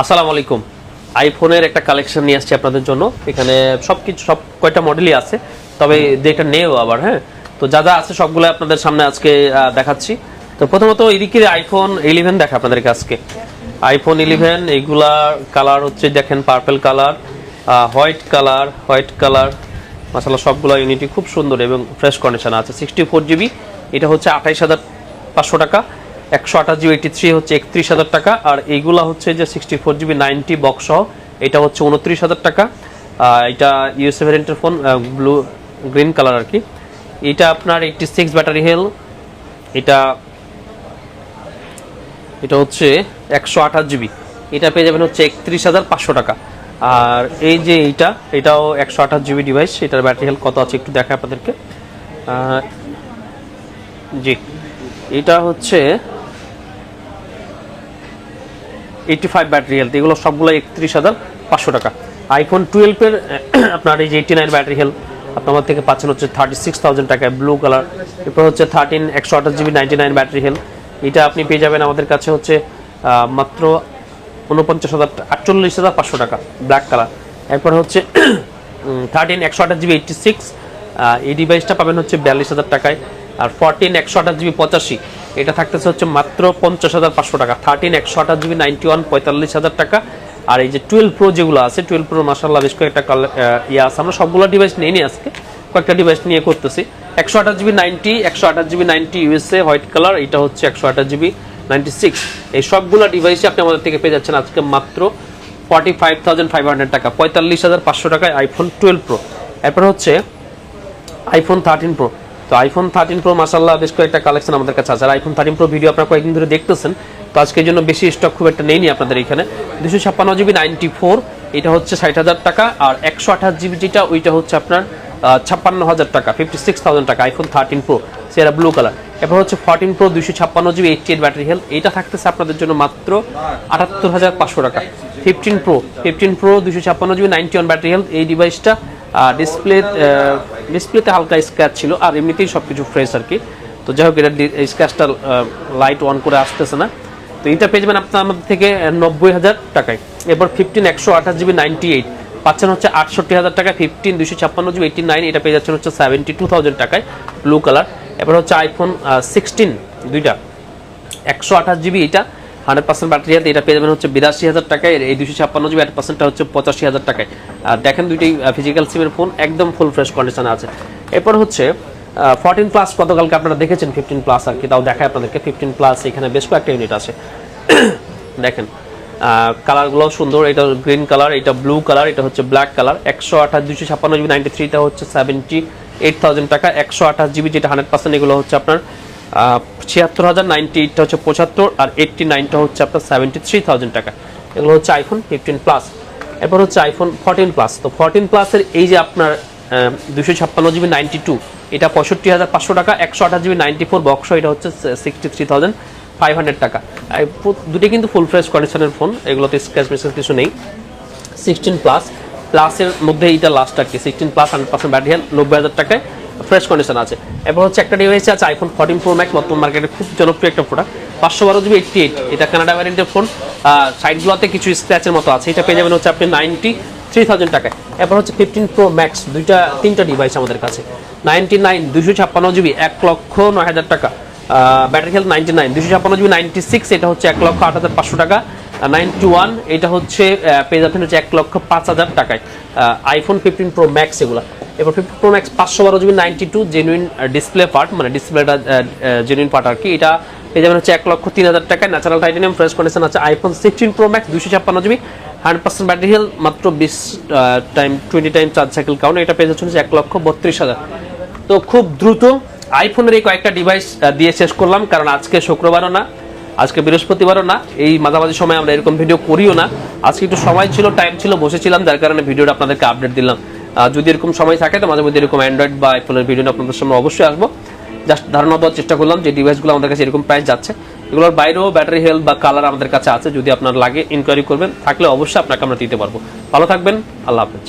আসসালামু আলাইকুম। আইফোনের একটা কালেকশন নিয়ে আসছি আপনাদের জন্য। এখানে সব কয়টা মডেলই আছে, তবে যেটা নেও আবার হ্যাঁ, তো যা যা আছে সবগুলো আপনাদের সামনে আজকে দেখাচ্ছি। তো প্রথমত এদিকে আইফোন 11 দেখা আপনাদেরকে আজকে। আইফোন 11 এইগুলা কালার হচ্ছে দেখেন, পার্পল কালার, হোয়াইট কালার মাশাআল্লাহ সবগুলো ইউনিটি খুব সুন্দর এবং ফ্রেশ কন্ডিশন আছে। 64GB, এটা হচ্ছে 28,500 টাকা। 128GB 83 হচ্ছে 31,000 টাকা। আর এইগুলা হচ্ছে যে 64GB 90 বক্স সহ, এটা হচ্ছে 29,000 টাকা। এটা ইউএসএ ভ্যারিয়েন্টের ফোন, ব্লু গ্রিন কালার আর কি। এটা আপনার 86 ব্যাটারি হেল। এটা হচ্ছে 128GB, এটা পেয়ে যাবেন হচ্ছে 31,500 টাকা। আর এই যে এটাও 128GB ডিভাইস, এটার ব্যাটারি হেলথ কত আছে একটু দেখাই আপনাদেরকে। জি, এটা হচ্ছে 85 ব্যাটারি হেলথ। এগুলো সবগুলো 31,500 টাকা। আইফোন 12 এর আপনার এই যে 89 ব্যাটারি হেলথ আপনার থেকে পাচ্ছেন হচ্ছে 36,000 টাকায়, ব্লু কালার। এরপর হচ্ছে 13 128GB 99 ব্যাটারি হেলথ, এটা আপনি পেয়ে যাবেন আমাদের কাছে হচ্ছে মাত্র 48,500 টাকা, ব্ল্যাক কালার। এরপর হচ্ছে 13 128GB 86, এই ডিভাইসটা পাবেন হচ্ছে 42,000 টাকায়। আর 14 128GB 85, এটা থাকতেছে হচ্ছে মাত্র 50,500 টাকা। 13 128GB 91 45,000 টাকা। আর এই যে 12 প্রো যেগুলো আছে, 12 প্রো মাশাআল্লাহ বেশ কয়েকটা আছে। আমরা সবগুলো ডিভাইস নিয়ে নিই আজকে, কয়েকটা ডিভাইস নিয়ে করতেছি। 128GB 90, 128GB 90 USA white colour, এটা হচ্ছে 128GB 96। এই সবগুলো ডিভাইসই আপনি আমাদের থেকে পেয়ে যাচ্ছেন আজকে মাত্র 45,500 টাকা, 45,500 টাকায় আইফোন 12 প্রো। এরপর হচ্ছে আইফোন 13 প্রো। তো আইফোন 13 প্রো মাশাআল্লাহ বেশ কয়েকটা কালেকশন আমাদের কাছে আছে। আর আইফোন 13 প্রো ভিডিও আপনারা কয়েকদিন ধরে দেখতেছেন, তো আজকের জন্য বেশি স্টক খুব একটা নেইনি আপনাদের এখানে। 256GB 94, এটা হচ্ছে 60,000 টাকা। আর 128GB যেটা, ওইটা হচ্ছে আপনার 56,000 টাকা, 56,000 টাকা। আইফোন 13 প্রো সেরা ব্লু কালার। এরপর হচ্ছে 14 প্রো 256GB 88 ব্যাটারি হেলথ, এটা থাকতেছে আপনাদের জন্য মাত্র 78,500 টাকা। 15 প্রো 256GB 91 ব্যাটারি হেলথ, এই ডিভাইসটা ডিসপ্লেতে হালকা স্ক্র্যাচ ছিল, আর এমনিতেই সবকিছু ফ্রেশ আর কি। তো যাই হোক, এটা স্ক্র্যাচটা লাইট অন করে আসতেছে না। তো এটা পেয়ে যাবেন আপনার আমাদের থেকে 90,000 টাকায়। এরপর 15 128GB 98 পাচ্ছেন হচ্ছে 68,000 টাকা। 15 256GB 89, এটা পেয়ে যাচ্ছেন হচ্ছে 72,000 টাকায়, ব্লু কালার। এরপর হচ্ছে আইফোন 16 দুইটা 128GB, এটা 100% ব্যাটারি হেলথ, এটা পেয়ে যাবেন হচ্ছে 82,000 টাকায়। এই 256GB 8%টা হচ্ছে 85,000 টাকায়। আর দেখেন দুইটাই ফিজিক্যাল সিমের ফোন, একদম ফুল ফ্রেশ কন্ডিশনে আছে। এরপর হচ্ছে 14 প্লাস, গতকালকে আপনারা দেখেছেন 15 প্লাস আর কি, তাও দেখায় আপনাদেরকে। 15 প্লাস এখানে বেশ কয়েকটা ইউনিট আছে দেখেন, কালারগুলো সুন্দর। এটা গ্রিন কালার, এটা ব্লু কালার, এটা হচ্ছে ব্ল্যাক কালার। 128 256GB 93, এটা হচ্ছে 78,000 টাকা। 128GB যেটা 100%, এগুলো হচ্ছে আপনার 76,000। 98টা হচ্ছে 75, আর 89টা হচ্ছে আপনার 73,000 টাকা। এগুলো হচ্ছে আইফোন 15 প্লাস। এরপর হচ্ছে আইফোন 14 প্লাস। তো 14 প্লাসের এই যে আপনার 256GB 92, এটা 65,500 টাকা। 128GB 94 বক্স, এটা হচ্ছে 63,500 টাকা। দুটি কিন্তু ফুল ফ্রেশ কন্ডিশনের ফোন, এগুলোতে স্ক্র্যাচ মেসেজ কিছু নেই। 16 প্লাসের মধ্যে এটা লাস্ট আর কি। 16 প্লাস 100% ব্যাটারি হেলথ, 90,000 টাকায় ফ্রেশ কন্ডিশন আছে। এরপর হচ্ছে একটা ডিভাইস আছে আইফোন 14 প্রো ম্যাক্স, বর্তমান মার্কেটে খুব জনপ্রিয় একটা প্রোডাক্ট। 512GB 88, এটা কানাডা ভ্যারিয়েন্টের ফোন। সাইডগুলোতে কিছু স্ক্র্যাচের মতো আছে, এটা পেয়ে যাবেন হচ্ছে আপনি 93,000 টাকায়। এরপর হচ্ছে 15 প্রো ম্যাক্স, তিনটা ডিভাইস আমাদের কাছে। 99 256GB 1,09,000 টাকা, ব্যাটারি হেলথ 99। 256GB 96, এটা হচ্ছে 1,08,500 টাকা। 91, এটা হচ্ছে পেয়ে যাচ্ছেন হচ্ছে 1,05,000 টাকায়, আইফোন 15 প্রো ম্যাক্স এগুলা। এবার 15 pro max 512GB 92 genuine display part, মানে ডিসপ্লেটা জেনুইন পার্ট আর কি, এটা পেয়ে যাবেন হচ্ছে 1,03,000 টাকায়। ন্যাচারাল টাইটানিয়াম ফ্রেশ কন্ডিশন আছে। IPhone 16 pro max 256GB 100% battery health, মাত্র 20 টাইম চার্জ সাইকেল কাউন্ট, এটা পেয়ে যাচ্ছেন হচ্ছে 1,32,000। তো খুব দ্রুত আইফোনের এই কয়েকটা ডিভাইস দিয়ে শেষ করলাম, কারণ আজকে শুক্রবারও না, আজকে বৃহস্পতিবারও না, এই মাঝামাঝি সময় আমরা এরকম ভিডিও করিও না। আজকে একটু সময় ছিল, টাইম ছিল, বসেছিলাম, যার কারণে ভিডিওটা আপনাদেরকে আপডেট দিলাম। যদি এরকম সময় থাকে তো মাঝে মধ্যে এরকম অ্যান্ড্রয়েড বা আইফোনের ভিডিও আপনাদের সামনে অবশ্যই আসবো। জাস্ট ধারণা দেওয়ার চেষ্টা করলাম যে ডিভাইসগুলো আমাদের কাছে এরকম প্রাইস যাচ্ছে। এগুলোর বাইরেও ব্যাটারি হেলথ বা কালার আমাদের কাছে আছে, যদি আপনার লাগে ইনকোয়ারি করবেন, থাকলে অবশ্যই আপনাকে আমরা দিতে পারবো। ভালো থাকবেন, আল্লাহ হাফেজ।